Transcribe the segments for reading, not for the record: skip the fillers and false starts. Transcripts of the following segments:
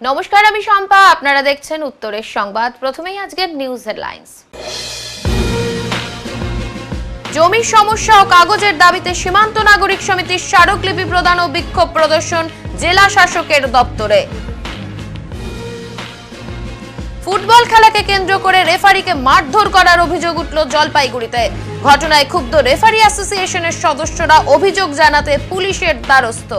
নমস্কার, আমি শম্পা। আপনারা দেখছেন উত্তরের সংবাদ। প্রথমেই আজকের নিউজ হেডলাইন্স। জমির সমস্যা ও কাগজের দাবিতে সীমান্ত নাগরিক সমিতির স্মারকলিপি প্রদান ও বিক্ষোভ প্রদর্শন জেলা শাসকের দপ্তরে। ফুটবল খেলাকে কেন্দ্র করে রেফারিকে মারধর করার অভিযোগ উঠল জলপাইগুড়িতে। ঘটনায় ক্ষুব্ধ রেফারি অ্যাসোসিয়েশনের সদস্যরা অভিযোগ জানাতে পুলিশের দ্বারস্থ।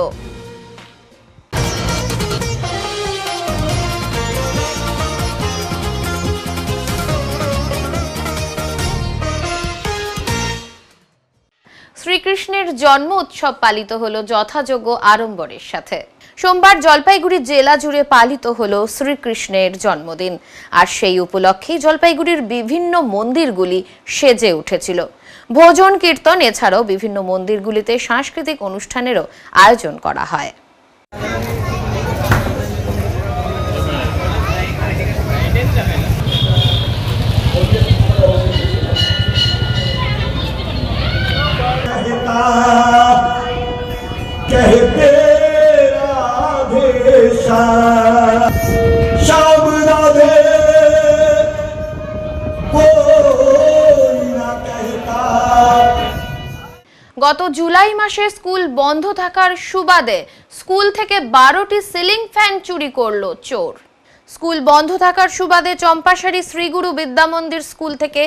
শ্রীকৃষ্ণের জন্ম উৎসব পালিত হলো যথাযোগ্য আড়ম্বরের সাথে। সোমবার জলপাইগুড়ি জেলা জুড়ে পালিত হলো শ্রীকৃষ্ণের জন্মদিন। আর সেই উপলক্ষেই জলপাইগুড়ির বিভিন্ন মন্দিরগুলি সেজে উঠেছিল। ভোজন কীর্তন এছাড়াও বিভিন্ন মন্দিরগুলিতে সাংস্কৃতিক অনুষ্ঠানেরও আয়োজন করা হয়। গত জুলাই মাসে স্কুল বন্ধ থাকার সুবাদে স্কুল থেকে 12টি সিলিং ফ্যান চুরি করল চোর। স্কুল বন্ধ থাকার সুবাদে চম্পাশাড়ি শ্রীগুরু বিদ্যামন্দির স্কুল থেকে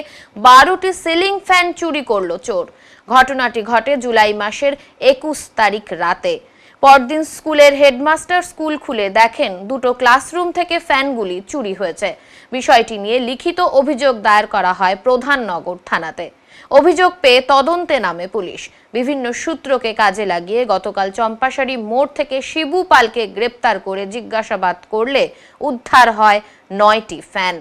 12টি সিলিং ফ্যান চুরি করল চোর। ঘটনাটি ঘটে জুলাই মাসের 21 তারিখ রাতে। পরদিন স্কুলের হেডমাস্টার স্কুল খুলে দেখেন দুটো ক্লাসরুম থেকে ফ্যানগুলি চুরি হয়েছে। বিষয়টি নিয়ে লিখিত অভিযোগ দায়ের করা হয় প্রধাননগর থানাতে। অভিযোগ পেয়ে তদন্তে নামে পুলিশ। বিভিন্ন সূত্রকে কাজে লাগিয়ে গতকাল চম্পাশাড়ি মোড় থেকে শিবু পালকে গ্রেপ্তার করে জিজ্ঞাসাবাদ করলে উদ্ধার হয় 9টি ফ্যান।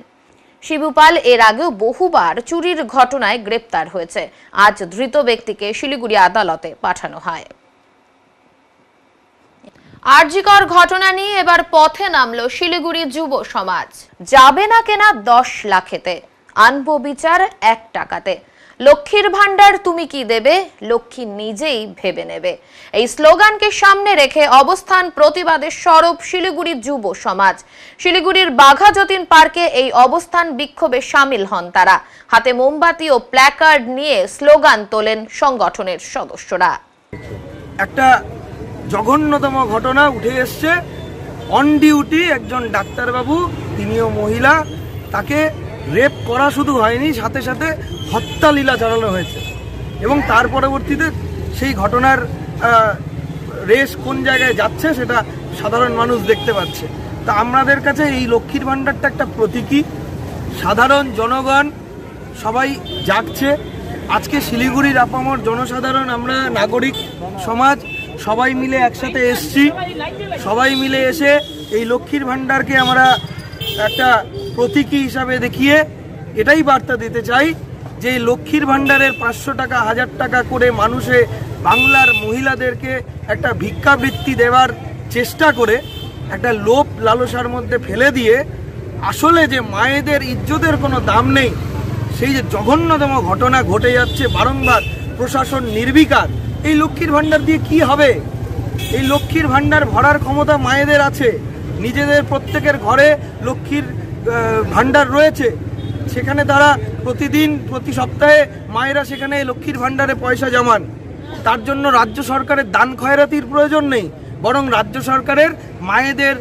শিবু পাল এর আগেও বহুবার চুরির ঘটনায় গ্রেপ্তার হয়েছে। আজ ধৃত ব্যক্তিকে শিলিগুড়ি আদালতে পাঠানো হয়। আরজিকর ঘটনা নিয়ে এবার পথে নামলো শিলিগুড়ি যুব সমাজ। যাবে না কেনা 10 লাখেতে, আনবো বিচার 1 টাকাতে। লক্ষ্মীর ভান্ডার তুমি কি দেবে, লক্ষ্মী নিজেই ভেবে নেবে। এই স্লোগানকে সামনে রেখে অবস্থান প্রতিবাদের সরব শিলিগুড়ি যুব সমাজ। শিলিগুড়ির বাঘা যতীন পার্কে এই অবস্থান বিক্ষোভে সামিল হন তারা। হাতে মোমবাতি ও প্ল্যাকার্ড নিয়ে স্লোগান তোলেন সংগঠনের সদস্যরা। একটা জঘন্যতম ঘটনা উঠে এসছে। অন ডিউটি একজন ডাক্তারবাবু, তিনিও মহিলা, তাকে রেপ করা শুধু হয়নি, সাথে সাথে হত্যা লীলা চালানো হয়েছে। এবং তার পরবর্তীতে সেই ঘটনার রেস কোন জায়গায় যাচ্ছে সেটা সাধারণ মানুষ দেখতে পাচ্ছে। তা আমাদের কাছে এই লক্ষ্মীর ভাণ্ডারটা একটা প্রতীকী। সাধারণ জনগণ সবাই জাগছে। আজকে শিলিগুড়ির আপামর জনসাধারণ, আমরা নাগরিক সমাজ সবাই মিলে একসাথে এসছি। সবাই মিলে এসে এই লক্ষ্মীর ভাণ্ডারকে আমরা একটা প্রতীকী হিসাবে দেখিয়ে এটাই বার্তা দিতে চাই যে লক্ষ্মীর ভাণ্ডারের 500 টাকা 1000 টাকা করে মানুষে বাংলার মহিলাদেরকে একটা ভিক্ষাবৃত্তি দেওয়ার চেষ্টা করে একটা লোভ লালসার মধ্যে ফেলে দিয়ে আসলে যে মায়েদের ইজ্জতের কোনো দাম নেই, সেই যে জঘন্যতম ঘটনা ঘটে যাচ্ছে বারংবার, প্রশাসন নির্বিকার। এই লক্ষ্মীর ভাণ্ডার দিয়ে কি হবে? এই লক্ষ্মীর ভাণ্ডার ভরার ক্ষমতা মায়েদের আছে। নিজেদের প্রত্যেকের ঘরে লক্ষ্মীর ভাণ্ডার রয়েছে। সেখানে তারা প্রতিদিন, প্রতি সপ্তাহে মায়েরা সেখানে লক্ষ্মীর ভাণ্ডারে পয়সা জমান। তার জন্য রাজ্য সরকারের দান খয়রাতির প্রয়োজন নেই, বরং রাজ্য সরকারের মায়েদের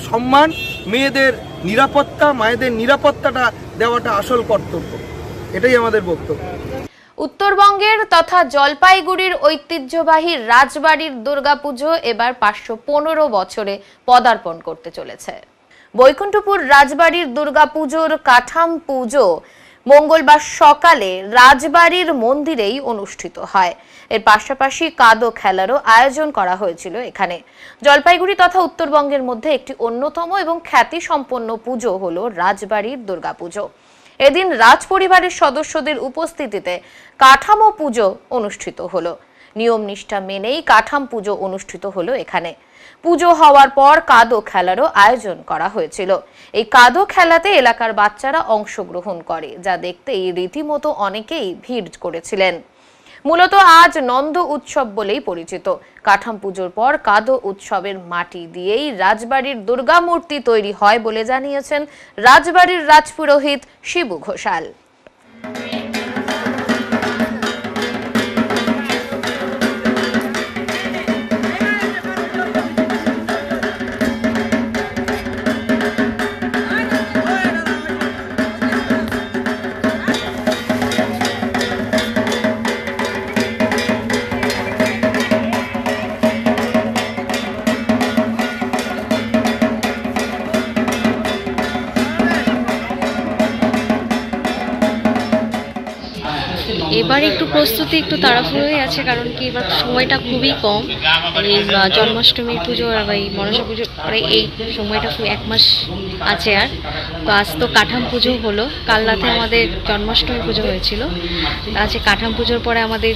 সম্মান, মেয়েদের নিরাপত্তা, মায়েদের নিরাপত্তাটা দেওয়াটা আসল কর্তব্য। এটাই আমাদের বক্তব্য। উত্তরবঙ্গের তথা জলপাইগুড়ির ঐতিহ্যবাহী রাজবাড়ির দুর্গাপুজো এবার 515 বছরে পদার্পণ করতে চলেছে। বৈকুণ্ঠপুর রাজবাড়ির দুর্গাপুজোর কাঠাম পুজো মঙ্গলবার সকালে রাজবাড়ির মন্দিরেই অনুষ্ঠিত হয়। এর পাশাপাশি কাদো খেলারও আয়োজন করা হয়েছিল এখানে। জলপাইগুড়ি তথা উত্তরবঙ্গের মধ্যে একটি অন্যতম এবং খ্যাতি সম্পন্ন পুজো হলো রাজবাড়ির দুর্গাপুজো। এদিন রাজ পরিবারের সদস্যদের উপস্থিতিতে কাঠামো পুজো অনুষ্ঠিত হলো। নিয়ম নিষ্ঠা মেনেই কাঠাম পুজো অনুষ্ঠিত হলো এখানে। পুজো হওয়ার পর কাদো খেলারও আয়োজন করা হয়েছিল। এই কাদো খেলাতে এলাকার বাচ্চারা অংশগ্রহণ করে, যা দেখতে রীতিমতো অনেকেই ভিড় করেছিলেন। মূলত আজ নন্দ উৎসব বলেই পরিচিত। কাঠাম পুজোর পর কাদো উৎসবের মাটি দিয়েই রাজবাড়ির দুর্গা মূর্তি তৈরি হয় বলে জানিয়েছেন রাজবাড়ির রাজপুরোহিত শিবু ঘোষাল। এবার একটু প্রস্তুতি একটু তাড়াহুড়োই আছে, কারণ কি এবার সময়টা খুবই কম। এই জন্মাষ্টমীর পুজো আর এই মনসা পুজোর পরে এই সময়টা খুব 1 মাস আছে। আর তো আজ তো কাঠাম পুজো হলো, কাল রাতে আমাদের জন্মাষ্টমী পুজো হয়েছিল। আজকে কাঠাম পুজোর পরে আমাদের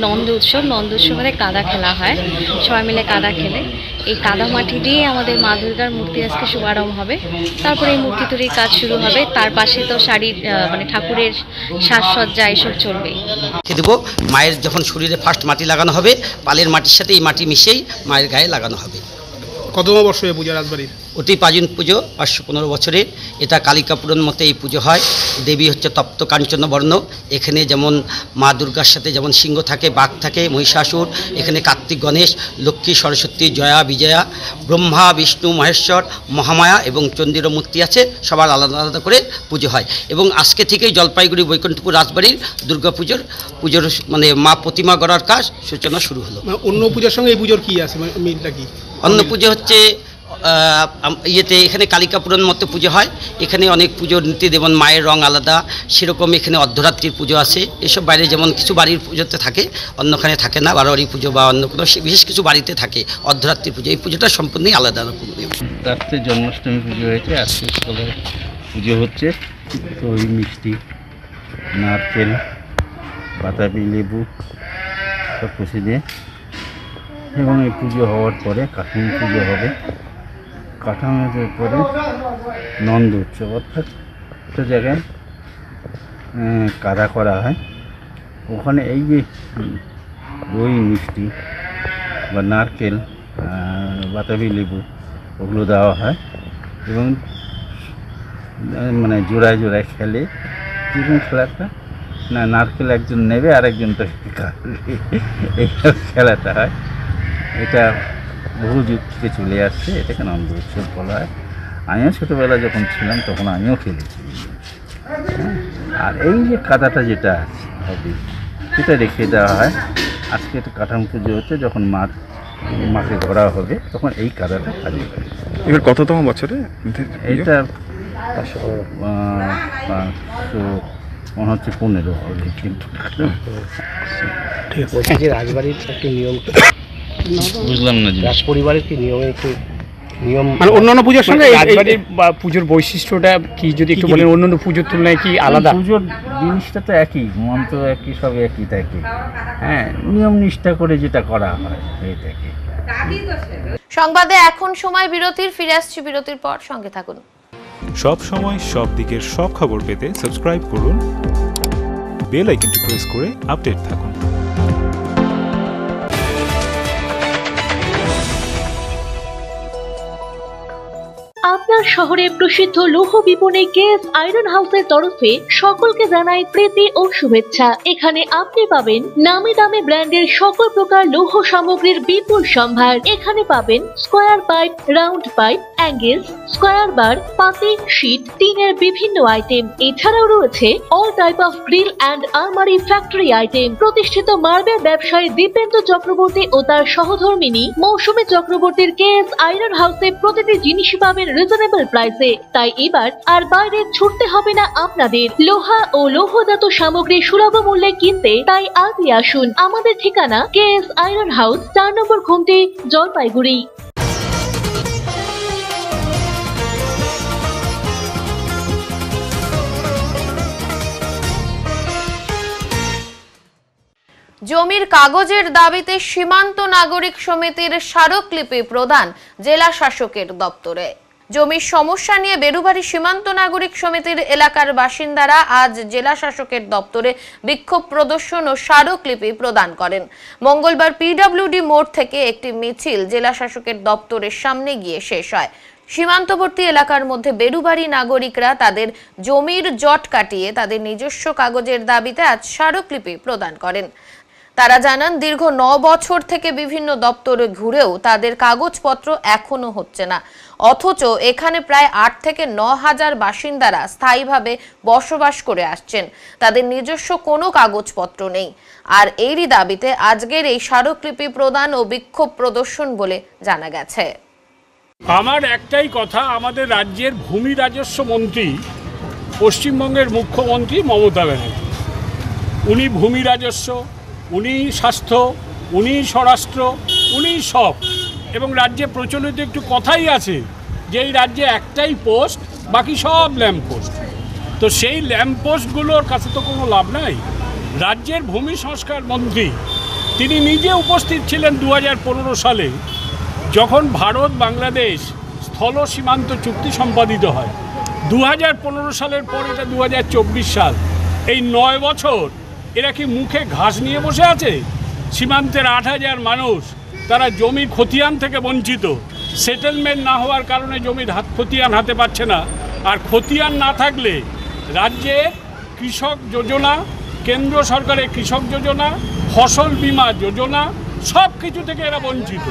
নন্দ উৎসবে কাদা খেলা হয়, সবাই মিলে কাদা খেলে। এই কাদা মাটি দিয়ে আমাদের মা দুর্গার মূর্তি আজকে শুভারম্ভ হবে। তারপরে এই মূর্তি তৈরির কাজ শুরু হবে। তার পাশে তো শাড়ির ঠাকুরের সাজসজ্জা এসব চলবে। দেবো মায়ের যখন শরীরে ফার্স্ট মাটি লাগানো হবে, পালের মাটির সাথে এই মাটি মিশিয়েই মায়ের গায়ে লাগানো হবে। কতম বর্ষ এই পূজা রাজবাড়ির? অতি প্রাচীন পুজো, 515 বছরের। এটা কালিকাপুরের মতো এই পুজো হয়। দেবী হচ্ছে তপ্ত কাঞ্চন বর্ণ। এখানে যেমন মা দুর্গার সাথে যেমন সিংহ থাকে, বাঘ থাকে, মহিষাসুর, এখানে কার্তিক, গণেশ, লক্ষ্মী, সরস্বতী, জয়া, বিজয়া, ব্রহ্মা, বিষ্ণু, মহেশ্বর, মহামায়া এবং চণ্ডীরও মূর্তি আছে। সবার আলাদা আলাদা করে পুজো হয়। এবং আজকে থেকেই জলপাইগুড়ি বৈকুণ্ঠপুর রাজবাড়ির পুজোর মানে মা প্রতিমা গড়ার কাজ সূচনা শুরু হলো। অন্য পূজার সঙ্গে এই পুজোর কি আছে, মিলটা কি? অন্য পুজো হচ্ছে এখানে কালিকাপুরের মতো পুজো হয়। এখানে অনেক পুজোর নীতি, যেমন মায়ের রং আলাদা, সেরকম এখানে অর্ধরাত্রির পুজো আছে। এসব বাইরে যেমন কিছু বাড়ির পুজোতে থাকে, অন্যখানে থাকে না। বারোয়ারি পুজো বা অন্য কোনো বিশেষ কিছু বাড়িতে থাকে অর্ধরাত্রির পুজো। এই পুজোটা সম্পূর্ণই আলাদা রকম। রাত্রে জন্মাষ্টমী পুজো হয়েছে, আজকে সকালে পুজো হচ্ছে। দই, মিষ্টি, নারকেল, বাতাবি লেবু সব পুষে দিয়ে, এবং এই পুজো হওয়ার পরে কাঠাম পুজো হবে। কাঠামের পরে নন্দ উৎসব, অর্থাৎ একটা জায়গায় কাদা করা হয়। ওখানে এই যে দই, মিষ্টি বা নারকেল, বাতাবি লেবু ওগুলো দেওয়া হয়, এবং মানে জোড়ায় জোড়ায় খেলে। কিরকম খেলাটা না, নারকেল একজন নেবে আর একজন তাকে কাটবে, এই খেলাটা হয়। এটা বহু যুগ থেকে চলে আসছে, এটাকে নন্দ উৎসব বলা হয়। আমিও ছোটোবেলা যখন ছিলাম তখন আমিও খেলেছি। আর এই যে কাদাটা যেটা হবে সেটা রেখে দেওয়া হয়। আজকে একটা কাঠাম পুজো হচ্ছে, যখন মাকে ধরা হবে তখন এই কাদাটা কাজে লাগে। এবার কততম বছরে এইটা? 500 মনে হচ্ছে 15 হবে, কিন্তু ঠিক আছে। রাজবাড়ির একটি নিয়ম, বুঝলাম না যে রাজ পরিবারের কি নিয়মে একটু নিয়ম, মানে অন্যান্য পূজার সঙ্গে রাজবাড়ির বা পুজোর বৈশিষ্ট্যটা কি যদি একটু বলেন, অন্যান্য পুজোর তুলনায় কি আলাদা? পুজোর জিনিসটা তো একই, মন্ত্র একই, সব একই থাকে। হ্যাঁ, নিয়ম নিষ্ঠা করে যেটা করা হয় এটাকে। সংবাদে এখন সময় বিরতির, ফিরে আসছি বিরতির পর, সঙ্গে থাকুন। সব সময় সব দিকের সব খবর পেতে সাবস্ক্রাইব করুন, বেল আইকনটি প্রেস করে আপডেট থাকুন। আপনার শহরে প্রসিদ্ধ লৌহ বিপণী কেএস আয়রন হাউসের তরফে সকলকে জানাই প্রীতি ও শুভেচ্ছা। এখানে আপনি পাবেন নামি দামি ব্র্যান্ডের সকল প্রকার লৌহ সামগ্রীর বিপুল সম্ভার। এখানে পাবেন square pipe, round pipe, angles, square bar, পাতি, শীট, টিনের বিভিন্ন আইটেম। এছাড়াও রয়েছে all type of grill and আলমারি ফ্যাক্টরি আইটেম। প্রতিষ্ঠিত মার্বেল ব্যবসায়ী দীপেন্দ্র চক্রবর্তী ও তার সহধর্মিনী মৌসুমী চক্রবর্তীর কেএস আয়রন হাউসে প্রতিটি জিনিসই পাবেন রিজনেবল প্রাইসে। তাই এবার আর বাইরে ছুটতে হবে না আপনাদের। লোহা ও লৌহজাত সামগ্রী সুলভ মূল্যে কিনতে তাই আজই আসুন। আমাদের ঠিকানা কেএস আয়রন হাউস, 4 নম্বর খুমটি, জলপাইগুড়ি। জমির কাগজের দাবিতে সীমান্ত নাগরিক সমিতির স্মারকলিপি প্রদান জেলা শাসকের দপ্তরে। জমির সমস্যা নিয়ে বেরুবাড়ি সীমান্ত নাগরিক সমিতির এলাকার বাসিন্দারা আজ জেলা শাসকের দপ্তরে বিক্ষোভ প্রদর্শন ও স্মারকলিপি প্রদান করেন। মঙ্গলবার পিডব্লিউডি মোড় থেকে একটি মিছিল জেলা শাসকের দপ্তরের সামনে গিয়ে শেষ হয়। সীমান্তবর্তী এলাকার মধ্যে বেরুবাড়ি নাগরিকরা তাদের জমির জট কাটিয়ে তাদের নিজস্ব কাগজের দাবিতে আজ স্মারকলিপি প্রদান করেন। তারা জানান, দীর্ঘ 9 বছর থেকে বিভিন্ন দপ্তরে ঘুরেও তাদের কাগজপত্র এখনো হচ্ছে না, অথচ এখানে প্রায় 8 থেকে 9 হাজার বাসিন্দারা স্থায়ীভাবে বসবাস করে আসছেন, তাদের নিজস্ব কোনো কাগজপত্র নেই। আর এরই দাবিতে আজকের এই স্মারকলিপি প্রদান ও বিক্ষোভ প্রদর্শন বলে জানা গেছে। আমার একটাই কথা, আমাদের রাজ্যের ভূমি রাজস্ব মন্ত্রী পশ্চিমবঙ্গের মুখ্যমন্ত্রী মমতা ব্যানার্জি, উনি ভূমি রাজস্ব, উনি স্বাস্থ্য, উনি স্বরাষ্ট্র, উনি সব। এবং রাজ্যে প্রচলিত একটু কথাই আছে যে এই রাজ্যে একটাই পোস্ট, বাকি সব ল্যাম্প পোস্ট। তো সেই ল্যাম্প পোস্টগুলোর কাছে তো কোনো লাভ নাই। রাজ্যের ভূমি সংস্কার মন্ত্রী তিনি নিজে উপস্থিত ছিলেন 2015 সালে, যখন ভারত বাংলাদেশ স্থল সীমান্ত চুক্তি সম্পাদিত হয়। 2015 সালের পর এটা 2024 সাল, এই 9 বছর এরা কি মুখে ঘাস নিয়ে বসে আছে? সীমান্তের 8,000 মানুষ তারা জমির খতিয়ান থেকে বঞ্চিত, সেটেলমেন্ট না হওয়ার কারণে জমির খতিয়ান হাতে পাচ্ছে না। আর খতিয়ান না থাকলে রাজ্যে কৃষক যোজনা, কেন্দ্র সরকারের কৃষক যোজনা, ফসল বীমা যোজনা, সব কিছু থেকে এরা বঞ্চিত।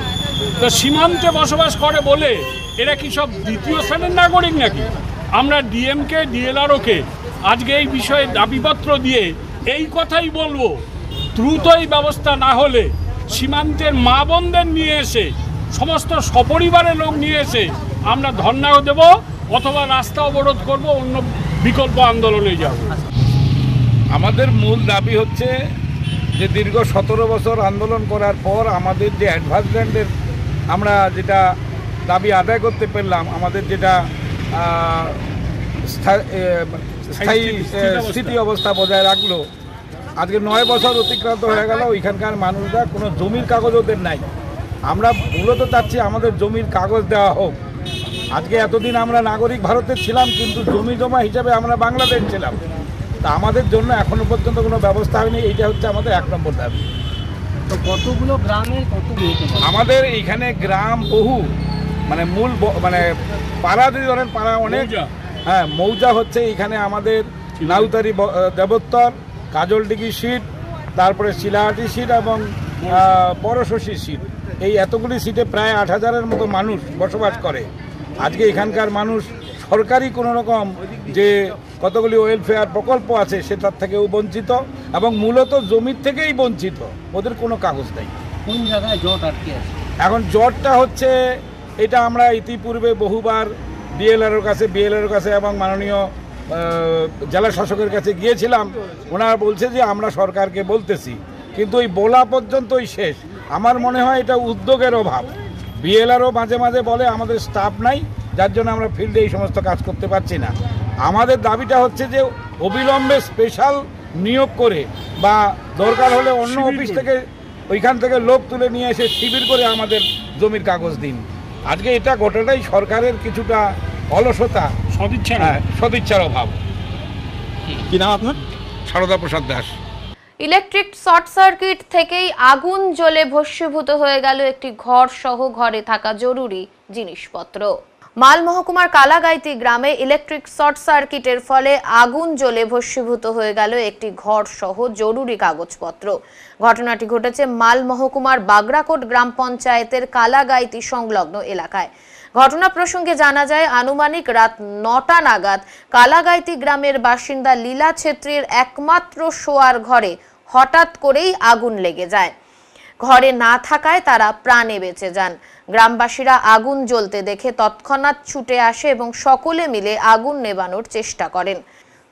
তো সীমান্তে বসবাস করে বলে এরা কি সব দ্বিতীয় শ্রেণীর নাগরিক নাকি? আমরা ডিএমকে, ডিএলআরওকে আজকে এই বিষয়ে দাবিপত্র দিয়ে এই কথাই বলবো, দ্রুতই ব্যবস্থা না হলে সীমান্তের মা বোনদের নিয়ে এসে, সমস্ত সপরিবারের লোক নিয়ে এসে আমরা ধর্নাও দেব অথবা রাস্তা অবরোধ করব, অন্য বিকল্প আন্দোলনে যাব। আমাদের মূল দাবি হচ্ছে যে দীর্ঘ 17 বছর আন্দোলন করার পর আমাদের যে অ্যাডভান্সল্যান্ডের আমরা যেটা দাবি আদায় করতে পারলাম, আমাদের যেটা স্থায়ী স্থিতি অবস্থা বজায় রাখলো, আজকে 9 বছর অতিক্রান্ত হয়ে গেল, ওইখানকার মানুষরা কোনো জমির কাগজ ওদের নাই। আমরা মূলত চাচ্ছি আমাদের জমির কাগজ দেওয়া হোক। আজকে এতদিন আমরা নাগরিক ভারতের ছিলাম, কিন্তু জমি জমা হিসাবে আমরা বাংলাদেশ ছিলাম। তা আমাদের জন্য এখনো পর্যন্ত কোনো ব্যবস্থা হয়নি, এইটা হচ্ছে আমাদের 1 নম্বর দাবি। তো কতগুলো গ্রামে আমাদের এইখানে গ্রাম বহু, মানে মূল মানে পাড়া যদি ধরেন, পাড়া অনেক, হ্যাঁ মৌজা হচ্ছে এইখানে আমাদের নাউতারি, দেবোত্তর, কাজলডিগি সিট, তারপরে শিলাহাটি সিট এবং পরশশী সিট, এই এতগুলি সিটে প্রায় 8,000-এর মতো মানুষ বসবাস করে। আজকে এখানকার মানুষ সরকারি কোনো রকম যে কতগুলি ওয়েলফেয়ার প্রকল্প আছে সেটার থেকেও বঞ্চিত, এবং মূলত জমির থেকেই বঞ্চিত, ওদের কোনো কাগজ নেই। কোন জায়গায় জট আটকে আছে? এখন জটটা হচ্ছে, এটা আমরা ইতিপূর্বে বহুবার ডিএলআরওর কাছে এবং মাননীয় জেলা শাসকের কাছে গিয়েছিলাম। ওনারা বলছে যে আমরা সরকারকে বলতেছি, কিন্তু ওই বলা পর্যন্তই শেষ। আমার মনে হয় এটা উদ্যোগের অভাব। বিএলআরও মাঝে মাঝে বলে আমাদের স্টাফ নাই, যার জন্য আমরা ফিল্ডে এই সমস্ত কাজ করতে পারছি না। আমাদের দাবিটা হচ্ছে যে অবিলম্বে স্পেশাল নিয়োগ করে বা দরকার হলে অন্য অফিস থেকে ওইখান থেকে লোক তুলে নিয়ে এসে শিবির করে আমাদের জমির কাগজ দিন। আজকে এটা গোটাটাই সরকারের কিছুটা অলসতা, সদিচ্ছার অভাব। কি নাম আপনার? সারদা প্রসাদ দাস। ইলেকট্রিক শর্ট সার্কিট থেকেই আগুন জ্বলে ভস্মীভূত হয়ে গেল একটি ঘর সহ ঘরে থাকা জরুরি জিনিসপত্র। মাল মহকুমার কালাগাইতি গ্রামে ইলেকট্রিক শর্ট সার্কিটের ফলে আগুন জ্বলে ভস্মীভূত হয়ে গেল একটি ঘর সহ জরুরি কাগজপত্র। ঘটনাটি ঘটেছে মাল মহকুমার বাগরাকোট গ্রাম পঞ্চায়েতের কালাগাইতি সংলগ্ন এলাকায়। ঘটনা প্রসঙ্গে জানা যায়, আনুমানিক রাত 9টা নাগাদ কালাগাইতি গ্রামের বাসিন্দা লীলা ছেত্রীর একমাত্র শোয়ার ঘরে হঠাৎ করেই আগুন লেগে যায়। ঘরে না থাকায় তারা প্রাণে বেঁচে যান। গ্রামবাসীরা আগুন জ্বলতে দেখে তৎক্ষণাৎ ছুটে আসে এবং সকলে মিলে আগুন নেভানোর চেষ্টা করেন।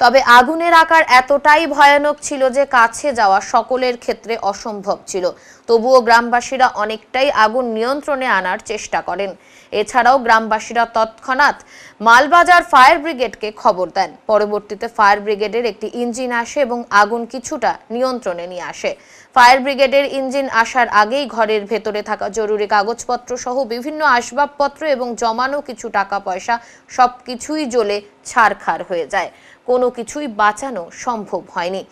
তবে আগুনের আকার এতটাই ভয়ানক ছিল যে কাছে যাওয়া সকলের ক্ষেত্রে অসম্ভব ছিল। তবুও গ্রামবাসীরা অনেকটাই আগুন নিয়ন্ত্রণে আনার চেষ্টা করেন। এছাড়াও গ্রামবাসীরা তৎক্ষণাৎ মালবাজার ফায়ার ব্রিগেডকে খবর দেন। পরবর্তীতে ফায়ার ব্রিগেডের একটি ইঞ্জিন আসে এবং আগুন কিছুটা নিয়ন্ত্রণে নিয়ে আসে। ফায়ার ব্রিগেডের ইঞ্জিন আসার আগেই ঘরের ভেতরে থাকা জরুরি কাগজপত্র সহ বিভিন্ন আসবাবপত্র এবং জমানো কিছু টাকা পয়সা সবকিছুই জ্বলে ছারখার হয়ে যায়। কোনো কিছুই বাঁচানো সম্ভব হয়নি।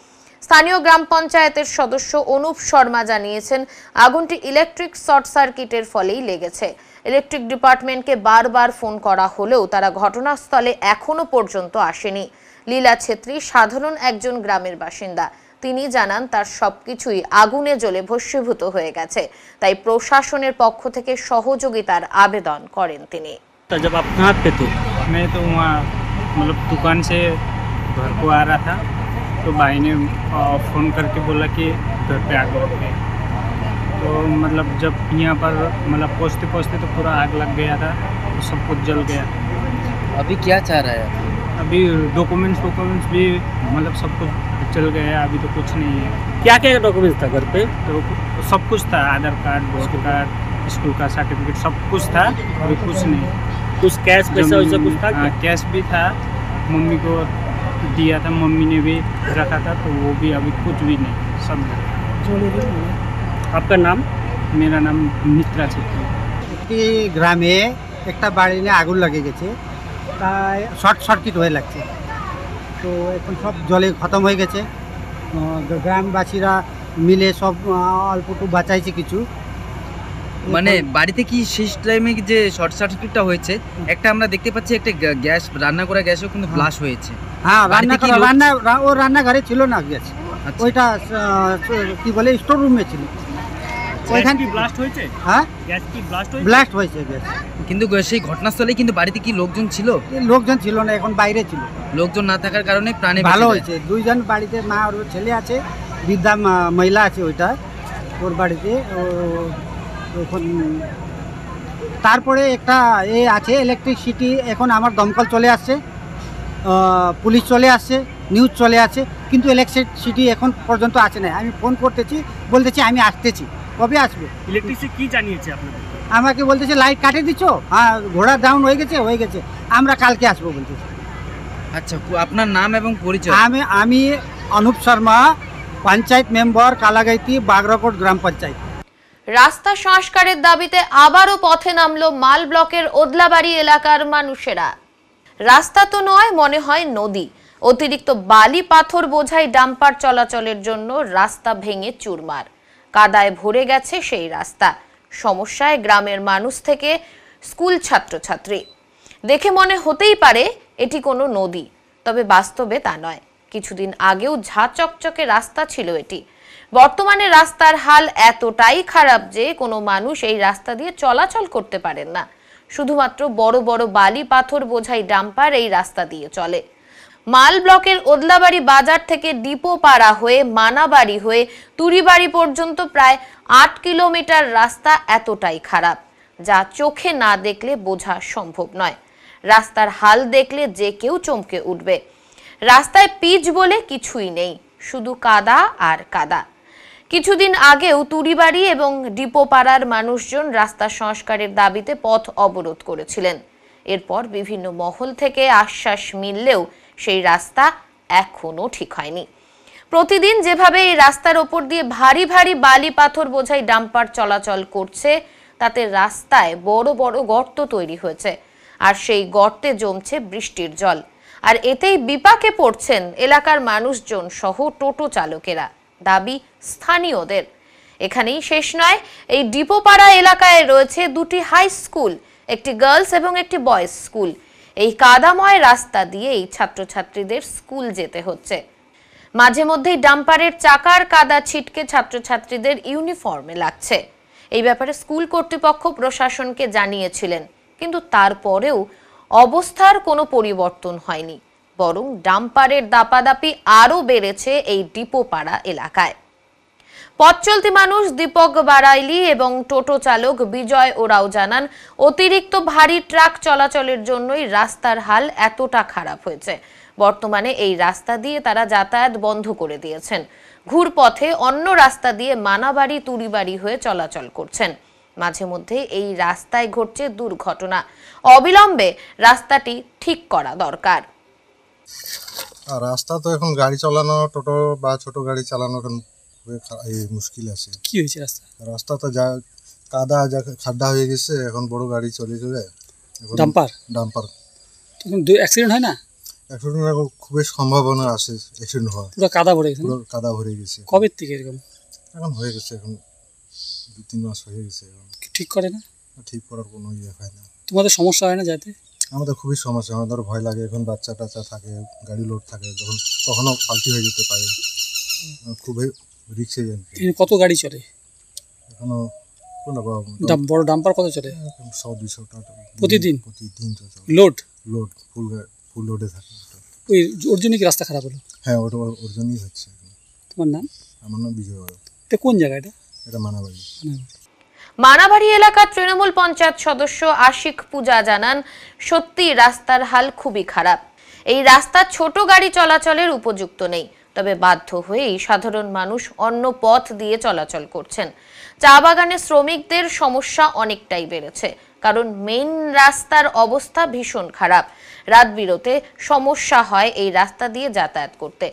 স্থানীয় গ্রাম পঞ্চায়েতের সদস্য অনুপ শর্মা জানিয়েছেন, আগুনটি ইলেকট্রিক শর্ট সার্কিটের ফলেই লেগেছে। ইলেকট্রিক ডিপার্টমেন্টকে বারবার ফোন করা হলেও তারা ঘটনাস্থলে এখনো পর্যন্ত আসেনি। লীলা ছেত্রী সাধারণ একজন গ্রামের বাসিন্দা। তিনি জানান তার সবকিছুই আগুনে জ্বলে ভস্মীভূত হয়ে গেছে, তাই প্রশাসনের পক্ষ থেকে সহযোগিতার আবেদন করেন তিনি। जब आप कहाँ पे थे? मैं तो वहाँ मतलब दुकान से घर को आ रहा था, तो भाई ने फ़ोन करके बोला कि घर पे आग लग गई। तो मतलब जब यहाँ पर मतलब पहुँचते पहुँचते तो पूरा आग लग गया था, तो सब कुछ जल गया। अभी क्या चाह रहा है? अभी डॉक्यूमेंट्स भी मतलब सब कुछ चल गया, अभी तो कुछ नहीं है। क्या क्या डॉक्यूमेंट्स था घर पे? तो सब कुछ था, आधार कार्ड, वोटर कार्ड, स्कूल का सर्टिफिकेट, सब कुछ था, अभी कुछ नहीं। कुछ कैश पैसा वैसा कुछ था? कैश भी था, मम्मी को दिया था, मम्मी ने भी रखा था, तो वो भी अभी कुछ भी नहीं, सब। आपका नाम? मेरा नाम मित्रा छेत्री। গ্রামে একটা বাড়ি নিয়ে আগুন লেগে গেছে, তাই শর্ট সার্কিট হয়ে লাগছে। তো এখন সব জলে খতম হয়ে গেছে। গ্রামবাসীরা মিলে সব অল্পটু বাঁচাইছে কিছু। মানে বাড়িতে কি শেষ টাইমে যে শর্ট সার্কিটটা হয়েছে, একটা আমরা দেখতে পাচ্ছি একটা গ্যাস, রান্না করা গ্যাসও কিন্তু ব্লাস্ট হয়েছে। হ্যাঁ, রান্নাঘরে ছিল না গ্যাস, ওইটা কি বলে স্টোর রুমে ছিল। ওইখানে কি ব্লাস্ট হয়েছে? হ্যাঁ, গ্যাস কি ব্লাস্ট হয়েছে? ব্লাস্ট হয়েছে গ্যাস। কিন্তু সেই ঘটনাস্থলে কিন্তু বাড়িতে কি লোকজন ছিল? লোকজন ছিল না, এখন বাইরে ছিল। লোকজন না থাকার কারণে প্রাণে ভালো হয়েছে। দুইজন বাড়িতে, মা আর ছেলে আছে, বৃদ্ধা মহিলা আছে ওইটা ওর বাড়িতে। এখন তারপরে একটা আছে ইলেকট্রিসিটি, এখন আমার দমকল চলে আসছে, পুলিশ চলে আসছে, নিউজ চলে আসছে, কিন্তু ইলেকট্রিসিটি এখন পর্যন্ত আসে না। আমি ফোন করতেছি, বলতেছি আমি আসতেছি, কবে আসবে? ইলেকট্রিসিটি কি জানিয়েছে আপনাদের? আমাকে বলতেছে লাইট কাটে দিচ্ছ, হ্যাঁ ঘোড়া ডাউন হয়ে গেছে, আমরা কালকে আসবো বলতেছি। আচ্ছা, আপনার নাম এবং পরিচয়? আমি অনুপ শর্মা, পঞ্চায়েত মেম্বার, কালাগাইতি, বাগরাকোট গ্রাম পঞ্চায়েত। রাস্তা সংস্কারের দাবিতে আবারও পথে নামলো মাল ব্লকের ওদলাবাড়ি এলাকার মানুষেরা। রাস্তা তো নয়, মনে হয় নদী। অতিরিক্ত বালি পাথর বোঝাই ডাম্পার চলাচলের জন্য রাস্তা ভেঙে চুরমার। কাদায় ভরে গেছে সেই রাস্তা। সমস্যায় গ্রামের মানুষ থেকে স্কুল ছাত্রছাত্রী। দেখে মনে হতেই পারে এটি কোনো নদী, তবে বাস্তবে তা নয়। কিছুদিন আগেও ঝাঁ চকচকে রাস্তা ছিল এটি। বর্তমানে রাস্তার হাল এতটাই খারাপ যে কোনো মানুষ এই রাস্তা দিয়ে চলাচল করতে পারেন না। শুধুমাত্র বড় বড় বালি পাথর বোঝাই ডাম্পার এই রাস্তা দিয়ে চলে। মাল ব্লকের ওদলাবাড়ি বাজার থেকে ডিপো পাড়া হয়ে মানাবাড়ি হয়ে তুরিবাড়ি পর্যন্ত প্রায় 8 কিলোমিটার রাস্তা এতটাই খারাপ, যা চোখে না দেখলে বোঝা সম্ভব নয়। রাস্তার হাল দেখলে যে কেউ চমকে উঠবে। রাস্তায় পিচ বলে কিছুই নেই, শুধু কাদা আর কাদা। কিছুদিন আগেও তুরিবাড়ি এবং ডিপো পাড়ার মানুষজন রাস্তা সংস্কারের দাবিতে পথ অবরোধ করেছিলেন। এরপর বিভিন্ন মহল থেকে আশ্বাস মিললেও সেই রাস্তা এখনো ঠিক হয়নি। প্রতিদিন যেভাবে এই রাস্তার ওপর দিয়ে ভারী ভারী বালি পাথর বোঝাই ডাম্পার চলাচল করছে, তাতে রাস্তায় বড় বড় গর্ত তৈরি হয়েছে, আর সেই গর্তে জমছে বৃষ্টির জল। আর এতেই বিপাকে পড়ছেন এলাকার মানুষজন সহ টোটো চালকেরা। দাবি স্থানীয়দের। এখানেই শেষ নয়, এই ডিপোপাড়া এলাকায় রয়েছে দুটি হাই স্কুল, একটি গার্লস এবং একটি বয়েজ স্কুল। এই কাদাময় রাস্তা দিয়েই ছাত্রছাত্রীদের স্কুল যেতে হচ্ছে। মাঝে মধ্যেই ডাম্পারের চাকার কাদা ছিটকে ছাত্রছাত্রীদের ইউনিফর্মে লাগছে। এই ব্যাপারে স্কুল কর্তৃপক্ষ প্রশাসনকে জানিয়েছিলেন, কিন্তু তারপরেও অবস্থার কোনো পরিবর্তন হয়নি, বরং ডাম্পারের দাপাদাপি আরও বেড়েছে এই ডিপোপাড়া এলাকায়। পথ চলতি মানুষ দীপক বারাইলি এবং টোটো চালক বিজয় ওরাও জানান, অতিরিক্ত ভারী ট্রাক চলাচলের জন্যই রাস্তার হাল এতটা খারাপ হয়েছে। বর্তমানে এই রাস্তা দিয়ে তারা যাতায়াত বন্ধ করে দিয়েছেন। ঘুরপথে অন্য রাস্তা দিয়ে মানাবাড়ি তুড়িবাড়ি হয়ে চলাচল করছেন। মাঝে মধ্যে এই রাস্তায় ঘটছে দুর্ঘটনা। অবিলম্বে রাস্তাটি ঠিক করা দরকার। রাস্তা তো এখন গাড়ি চালানো, টোটো বা ছোট গাড়ি চালানো এখন মুশকিল আছে। কি হয়েছে রাস্তা তো যা কাদা, যা খাড্ডা হয়ে গেছে, এখন বড় গাড়ি চলে ডাম্পার তখন অ্যাক্সিডেন্ট হয় না? অ্যাক্সিডেন্ট খুবই সম্ভাবনা আছে অ্যাক্সিডেন্ট হওয়ার। পুরো কাদা ভরে গেছে, পুরো কাদা ভরে গেছে। কবে থেকে এরকম? এখন হয়ে গেছে, এখন 2-3 মাস হয়ে গেছে। এখন ঠিক করে না? ঠিক করার কোনো ইয়ে হয় না। তোমাদের সমস্যা হয় না যাতে? আমাদের খুবই সমস্যা, আমাদের ভয় লাগে। এখন বাচ্চা টাচ্চা থাকে, গাড়ি লোড থাকে, যখন কখনো ফাল্টি হয়ে যেতে পারে, খুবই রিক্সে যায়। কত গাড়ি চলে এখনো? বড় ডাম্পার কত চলে? 100-200 টাকা প্রতিদিন? প্রতিদিন লোড ফুল লোডে থাকে। ওর জন্য কি রাস্তা খারাপ হলো? হ্যাঁ, ওর জন্যই হচ্ছে। তোমার নাম? আমার নাম বিজয় বাবু। এটা কোন জায়গা? এটা মানাবাড়ি। মানাবাড়ি এলাকার তৃণমূল পঞ্চায়েত সদস্য আশিক পূজা জানান, সত্যি রাস্তার হাল খুবই খারাপ। এই রাস্তা ছোট গাড়ি চলাচলের উপযুক্ত নেই, তবে বাধ্য হয়েই সাধারণ মানুষ অন্য পথ দিয়ে চলাচল করছেন। চা বাগানে শ্রমিকদের সমস্যা অনেকটাই বেড়েছে, কারণ মেইন রাস্তার অবস্থা ভীষণ খারাপ। রাত বিরতে সমস্যা হয় এই রাস্তা দিয়ে যাতায়াত করতে।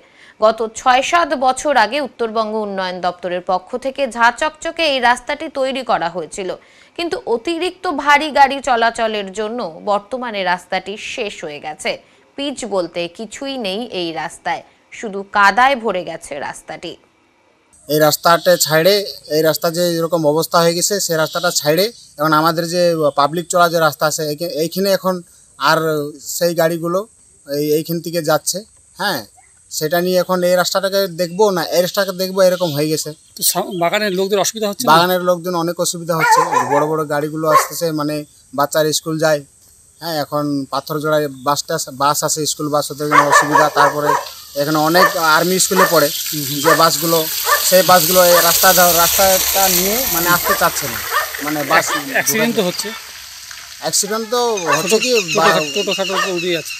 গত 6-7 বছর আগে উত্তরবঙ্গ উন্নয়ন দপ্তরের পক্ষ থেকে ঝাঁচকচকে এই রাস্তাটি তৈরি করা হয়েছিল, কিন্তু অতিরিক্ত ভারী গাড়ি চলাচলের জন্য বর্তমানে রাস্তাটি শেষ হয়ে গেছে। পিচ বলতে কিছুই নেই এই রাস্তায়, শুধু কাদায় ভরে গেছে রাস্তাটি। এই রাস্তাটা ছাড়ে, এই রাস্তা যে এরকম অবস্থা হয়ে গেছে, সেই রাস্তাটা ছাড়ে এখন আমাদের যে পাবলিক চলা যে রাস্তা আছে, এইখানে এখন আর সেই গাড়িগুলো এইখান থেকে যাচ্ছে। হ্যাঁ, সেটা নিয়ে এখন এই রাস্তাটাকে দেখবো না এই রাস্তাটাকে দেখবো, এরকম হয়ে গেছে। তো বাগানের লোকদের অসুবিধা হচ্ছে? বাগানের লোকজন অনেক অসুবিধা হচ্ছে। বড় বড় গাড়িগুলো আসতেছে, মানে বাচ্চার স্কুল যায়। হ্যাঁ, এখন পাথর জোড়ায় বাস আসে, স্কুল বাস, ওদের জন্য অসুবিধা। তারপরে এখানে অনেক আর্মি স্কুলে পড়ে যে বাসগুলো, সেই বাসগুলো এই রাস্তাটা নিয়ে মানে আসতে চাচ্ছে না। মানে বাস অ্যাক্সিডেন্ট তো হচ্ছে। অ্যাক্সিডেন্ট তো হচ্ছে কি, টোটোখাটো উল্টে যাচ্ছে,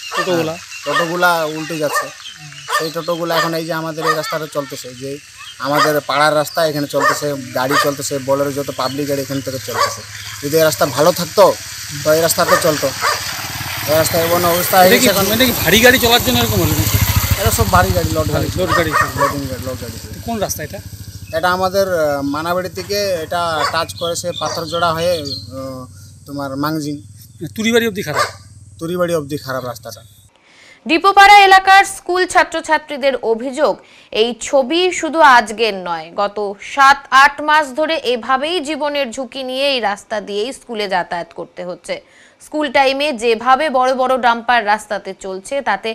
টোটোগুলা উল্টে যাচ্ছে। সেই টোটোগুলো এখন এই যে আমাদের এই রাস্তাটা চলতেছে, যে আমাদের পাড়ার রাস্তা, এখানে চলতেছে গাড়ি, চলতেছে বোলেরো, যত পাবলিক গাড়ি এখান থেকে চলতেছে। যদি এই রাস্তা ভালো থাকতো তো এই রাস্তাতে চলতো। এই রাস্তায় এমন অবস্থা হয়ে গেছে এখন। ভারী গাড়ি চলার জন্য এরকম হলো নাকি? এটা সব ভারী গাড়ি, লোড গাড়ি। কোন রাস্তা এটা? এটা আমাদের মানাবাড়ি থেকে এটা টাচ করে সে পাথরজোড়া হয়ে তোমার মাংজিং তুরিবাড়ি অবধি খারাপ। তুরিবাড়ি অবধি খারাপ রাস্তাটা। ডিপোপাড়া এলাকার স্কুল ছাত্রছাত্রীদের অভিযোগ, এই ছবি শুধু আজকের নয়, গত 7-8 মাস ধরে এভাবেই জীবনের ঝুঁকি নিয়ে এই রাস্তা দিয়েই স্কুলে যাতায়াত করতে হচ্ছে। স্কুল টাইমে যেভাবে বড় বড় ডাম্পার রাস্তাতে চলছে, তাতে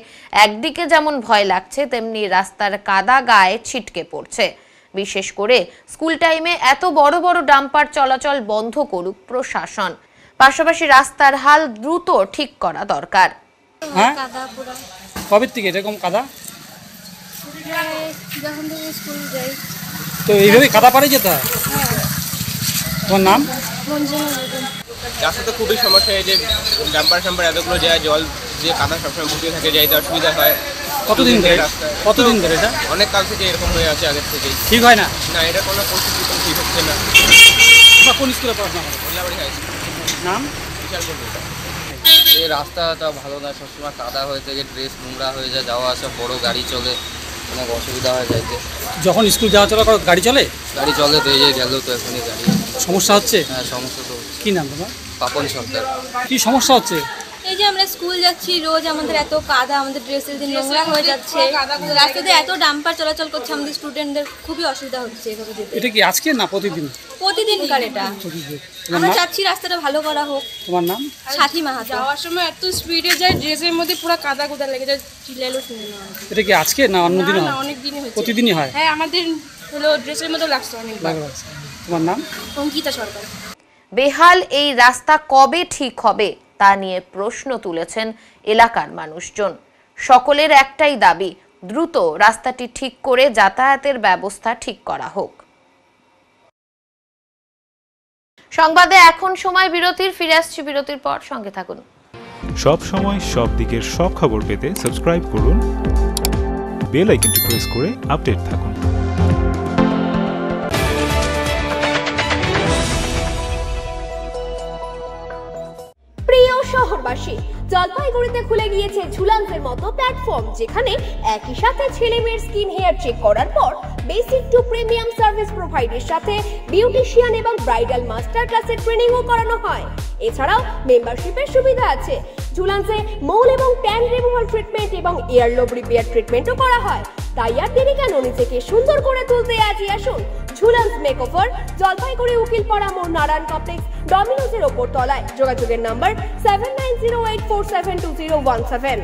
একদিকে যেমন ভয় লাগছে, তেমনি রাস্তার কাদা গায়ে ছিটকে পড়ছে। বিশেষ করে স্কুল টাইমে এত বড় বড় ডাম্পার চলাচল বন্ধ করুক প্রশাসন। পাশাপাশি রাস্তার হাল দ্রুত ঠিক করা দরকার। হ্যাঁ, কবে থেকে এরকম কাদা? যখন থেকে স্কুল যাই। তো এইভাবে কাদা পারে যেতে হয়? তোমার নাম? রাস্তাতে খুবই সমস্যা, এই যে ডাম্পার এতগুলো যায়, জল যে কাদা সবসময় ভুগে থাকে, যাইতে অসুবিধা হয়। কতদিন ধরে এটা? অনেক কাল থেকে এরকম হয়ে আছে, আগের থেকেই। ঠিক হয় না? না, এটা কোনো পরিস্থিতি ঠিক হচ্ছে না। কোন স্কুলে পড়াশোনা করো? Mollabari high school. নাম? বিশাল বলবো। এই রাস্তাটা ভালো না, সবসময় কাদা হয়ে থেকে ড্রেস নোংরা হয়ে যায়, যাওয়া আসা বড় গাড়ি চলে, অনেক অসুবিধা হয়ে যায়। যখন স্কুল যাওয়া চলা করো গাড়ি চলে? গাড়ি চলে তো, এই যে গেল তো এখনই গাড়ি সমস্যা হচ্ছে। হ্যাঁ, সমস্যা তো হচ্ছে। কি নাম তোমার? পাপন সরকার। কি সমস্যা হচ্ছে? এই যে আমরা স্কুল যাচ্ছি, রোজ আমাদের এত কাদা, আমাদের ড্রেসের দিন নোংরা হয়ে যাচ্ছে, রাস্তাতে এত ডাম্পার চলাচল করছে, আমাদের স্টুডেন্টদের খুবই অসুবিধা হচ্ছে এভাবে যেতে। এটা কি আজকে না প্রতিদিন? প্রতিদিনকার এটা। আমরা চাচ্ছি রাস্তাটা ভালো করা হোক। তোমার নাম? সাথী মাহাতো। যাওয়ার সময় এত স্পিডে যায়, ড্রেসের মধ্যে পুরো কাদা কুদা লেগে যায়, চিল্লাইলো শুনে না। এটা কি আজকে না অন্য দিন হয়? অনেক দিনই হচ্ছে। প্রতিদিনই হয়? হ্যাঁ, আমাদের হলো ড্রেসের মধ্যে লাগছে অনেকবার। তোমার নাম? অঙ্কিতা সরকার। বেহাল এই রাস্তা কবে ঠিক হবে তা নিয়ে প্রশ্ন তুলেছেন এলাকার মানুষজন। সকলের একটাই দাবি, দ্রুত রাস্তাটি ঠিক করে যাতায়াতের ব্যবস্থা ঠিক করা হোক। সংবাদে এখন সময় বিরতির, ফিরে আসছি বিরতির পর, সঙ্গে থাকুন। সব সময় সব দিকের সব খবর পেতে সাবস্ক্রাইব করুন বেল আইকনটি প্রেস করে আপডেট থাকুন। প্রিয় শহরবাসী, জলপাইগুড়িতে খুলে গিয়েছে ঝুলান্সের মতো প্ল্যাটফর্ম, যেখানে একই সাথে ছেলে মেয়ের স্কিন হেয়ার চেক করার পর বেসিক টু প্রিমিয়াম সার্ভিস প্রোভাইডের সাথে বিউটিশিয়ান এবং ব্রাইডাল মাস্টার ক্লাসের ট্রেনিংও করানো হয়। এছাড়াও মেম্বারশিপের সুবিধা আছে। ঝুলান্সে মোল এবং ট্যান রিমুভাল ট্রিটমেন্ট এবং ইয়ারলোব রিপেয়ার ট্রিটমেন্টও করা হয়। তাই আর দেরি কেন, নিজেকে সুন্দর করে তুলতে আজই আসুন ঝুলান্স মেকওভার, জলপাইগুড়ি উকিলপাড়া মোড়, নারায়ণ কমপ্লেক্স, ডমিনোজের ওপর তলায়। যোগাযোগের নাম্বার 7908472017।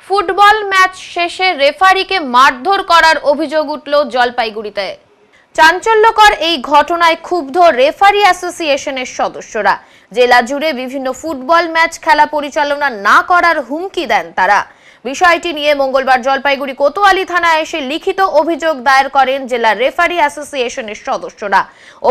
ফুটবল ম্যাচ শেষে রেফারিকে মারধর করার অভিযোগ উঠল জলপাইগুড়িতে। চাঞ্চল্যকর এই ঘটনায় ক্ষুব্ধ রেফারি অ্যাসোসিয়েশনের সদস্যরা। জেলা জুড়ে বিভিন্ন ফুটবল ম্যাচ খেলা পরিচালনা না করার হুমকি দেন তারা। বিষয়টি নিয়ে মঙ্গলবার জলপাইগুড়ি কোতোয়ালি থানায় এসে লিখিত অভিযোগ দায়ের করেন জেলা রেফারি অ্যাসোসিয়েশনের সদস্যরা।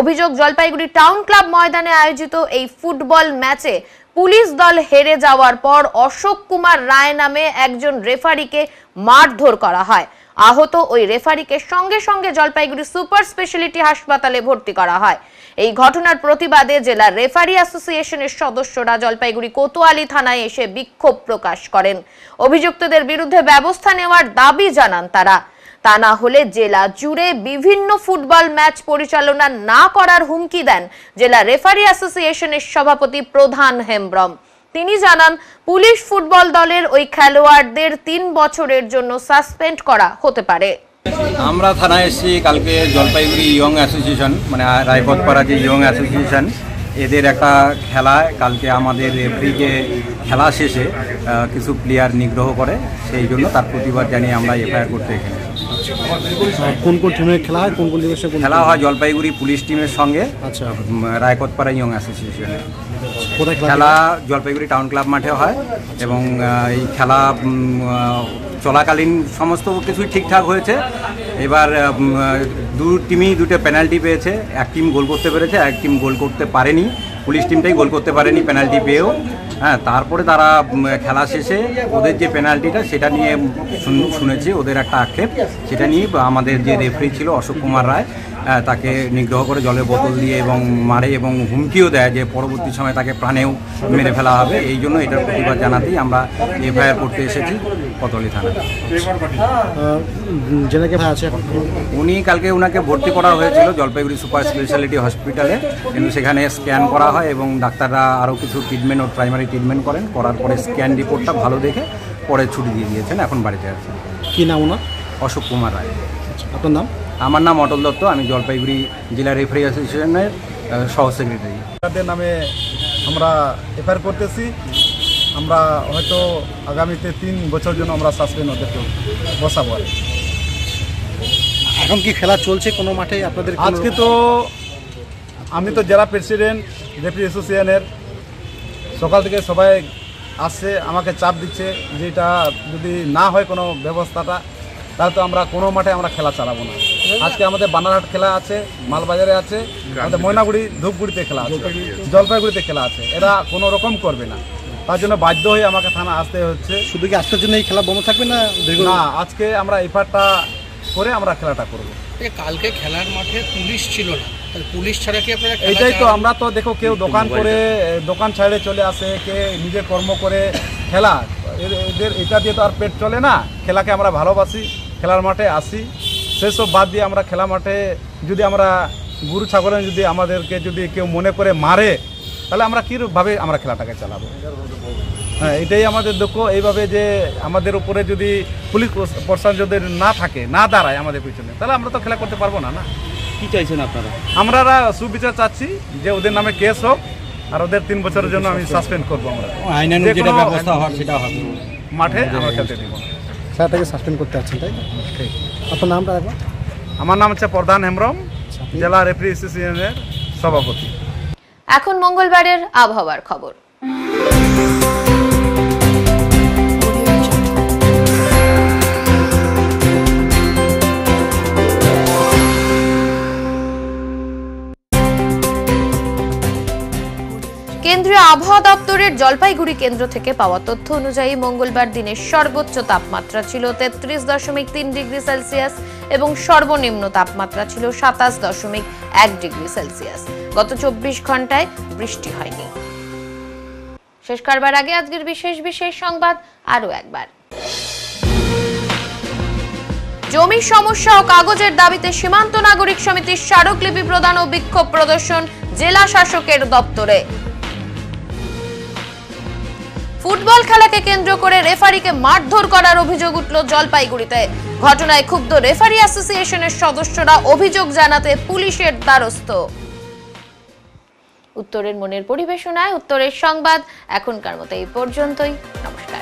অভিযোগ, জলপাইগুড়ি টাউন ক্লাব ময়দানে আয়োজিত এই ফুটবল ম্যাচে পুলিশ দল হেরে যাওয়ার পর অশোক কুমার রায় নামে একজন রেফারিকে মারধর করা হয়। আহত ওই রেফারিকে সঙ্গে সঙ্গে জলপাইগুড়ি সুপার স্পেশালিটি হাসপাতালে ভর্তি করা হয়। এই ঘটনার প্রতিবাদে জেলা রেফারি অ্যাসোসিয়েশনের সদস্যরা জলপাইগুড়ি কোতোয়ালি থানায় এসে বিক্ষোভ প্রকাশ করেন। অভিযুক্তদের বিরুদ্ধে ব্যবস্থা নেওয়ার দাবি জানান তারা। তা না হলে জেলা জুড়ে বিভিন্ন ফুটবল ম্যাচ পরিচালনা না করার হুমকি দেন জেলা রেফারি অ্যাসোসিয়েশনের সভাপতি প্রধান হেমব্রম। তিনি জানান, পুলিশ ফুটবল দলের ওই খেলোয়াড়দের 3 বছরের জন্য সাসপেন্ড করা হতে পারে। আমরা থানায় এসেছি কালকে জলপাইগুড়ি ইয়ং অ্যাসোসিয়েশন, মানে রায়কোটপাড়া যে ইয়ং অ্যাসোসিয়েশন, এদের একটা খেলায় কালকে আমাদের রেফারিকে খেলা শেষে কিছু প্লেয়ার নিগ্রহ করে, সেই জন্য তার প্রতিবাদ জানিয়ে আমরা এফআইআর করতে এখানে। কোন কোন টিমের খেলা হয়, কোন কোন দিবসে খেলা হয়? জলপাইগুড়ি পুলিশ টিমের সঙ্গে রায়কোটপাড়া ইয়ং অ্যাসোসিয়েশনের খেলা জলপাইগুড়ি টাউন ক্লাব মাঠে হয়। এবং এই খেলা চলাকালীন সমস্ত কিছুই ঠিকঠাক হয়েছে। এবার দু টিমই দুটো পেনাল্টি পেয়েছে। এক টিম গোল করতে পেরেছে, এক টিম গোল করতে পারেনি। পুলিশ টিমটাই গোল করতে পারেনি পেনাল্টি পেয়েও। হ্যাঁ, তারপরে তারা খেলা শেষে ওদের যে পেনাল্টিটা সেটা নিয়ে শুনেছি ওদের একটা আক্ষেপ, সেটা নিয়ে আমাদের যে রেফারি ছিল অশোক কুমার রায় তাকে নিগ্রহ করে জলের বোতল দিয়ে এবং মারে এবং হুমকিও দেয় যে পরবর্তী সময় তাকে প্রাণেও মেরে ফেলা হবে। এই জন্য এটার প্রতিবাদ জানাতেই আমরা এফআইআর করতে এসেছি কোতোয়ালি থানায়। উনি কালকে ওনাকে ভর্তি করা হয়েছিল জলপাইগুড়ি সুপার স্পেশালিটি হসপিটালে, কিন্তু সেখানে স্ক্যান করা হয় এবং ডাক্তাররা আরও কিছু ট্রিটমেন্ট ও প্রাইমারি ট্রিটমেন্ট করেন। করার পরে স্ক্যান রিপোর্টটা ভালো দেখে পরে ছুটি দিয়ে দিয়েছেন, এখন বাড়িতে আছেন। কী নাম ওনার? অশোক কুমার রায়। আপনার নাম? আমার নাম অটল দত্ত, আমি জলপাইগুড়ি জেলা রেফারি অ্যাসোসিয়েশনের সহ সেক্রেটারি। তাদের নামে আমরা এফআইআর করতেছি। আমরা হয়তো আগামীতে 3 বছর জন্য আমরা সাসপেন্ড ওদেরকে বসাবো। এখন কি খেলা চলছে কোনো মাঠে আপনাদের? আজকে তো আমি তো জেলা প্রেসিডেন্ট রেফারি অ্যাসোসিয়েশনের, সকাল থেকে সবাই আসছে, আমাকে চাপ দিচ্ছে যে এটা যদি না হয় কোনো ব্যবস্থাটা, তাহলে তো আমরা কোনো মাঠে আমরা খেলা চালাবো না। আজকে আমাদের বানারহাট খেলা আছে, মালবাজারে আছে, আমাদের ময়নাগুড়ি ধূপগুড়িতে খেলা আছে, জলপাইগুড়িতে খেলা আছে। এরা কোনো রকম করবে না, তার জন্য বাধ্য হয়ে আমাকে থানা আসতে হচ্ছে। শুধু কি আজকের জন্য এই খেলা বন্ধ থাকবে না? না, আজকে আমরা এফআইআরটা করে আমরা খেলাটা করবো। কালকে খেলার মাঠে পুলিশ ছিল না, পুলিশ ছাড়া কি আপনারা? এইটাই তো, আমরা তো দেখো কেউ দোকান করে দোকান ছাড়ে চলে আসে, কে নিজে কর্ম করে খেলা, এদের এটা দিয়ে তো আর পেট চলে না। খেলাকে আমরা ভালোবাসি, খেলার মাঠে আসি, সেসব বাদ দিয়ে আমরা খেলা মাঠে যদি আমরা গরু ছাগল যদি আমাদেরকে যদি কেউ মনে করে মারে, তাহলে আমরা কীভাবে আমরা খেলাটাকে চালাবো? হ্যাঁ, এটাই আমাদের দুঃখ। এইভাবে যে আমাদের উপরে যদি পুলিশ প্রশাসন যদি না থাকে, না দাঁড়ায় আমাদের পিছনে, তাহলে আমরা তো খেলা করতে পারবো না। না, কি চাইছেন আপনারা? আমরা সুবিচার চাচ্ছি যে ওদের নামে কেস হোক, আর ওদের 3 বছরের জন্য আমি সাসপেন্ড করবো। আমরা আইনানুগ যেটা ব্যবস্থা হয় সেটা হবে, মাঠে আমরা খেলতে দিব। খেলাটাকে সাসপেন্ড করতে আছেন, তাই? ঠিক। আপনার নামটা একবার? আমার নাম হচ্ছে প্রধান হেমব্রম, জেলা রেফারি অ্যাসোসিয়েশনের সভাপতি। এখন মঙ্গলবারের আবহাওয়ার খবর। কেন্দ্রীয় আবহাওয়া দপ্তরের জলপাইগুড়ি কেন্দ্র থেকে পাওয়া তথ্য অনুযায়ী মঙ্গলবার দিনের সর্বোচ্চ তাপমাত্রা ছিল 33.3 ডিগ্রি সেলসিয়াস এবং সর্বনিম্ন তাপমাত্রা ছিল 27.1 ডিগ্রি সেলসিয়াস। গত 24 ঘন্টায় বৃষ্টি হয়নি। শেষ করবার আগে আজকের বিশেষ সংবাদ আরো একবার। জমির সমস্যা ও কাগজের দাবিতে সীমান্ত নাগরিক সমিতির স্মারকলিপি প্রদান ও বিক্ষোভ প্রদর্শন জেলা শাসকের দপ্তরে। ফুটবল খেলাকে কেন্দ্র করে রেফারিকে মারধর করার অভিযোগ উঠল জলপাইগুড়িতে। ঘটনায় ক্ষুব্ধ রেফারি অ্যাসোসিয়েশনের সদস্যরা অভিযোগ জানাতে পুলিশের দ্বারস্থ। উত্তরের মনের পরিবেশনায় উত্তরের সংবাদ এখনকার মতো এই পর্যন্তই। নমস্কার।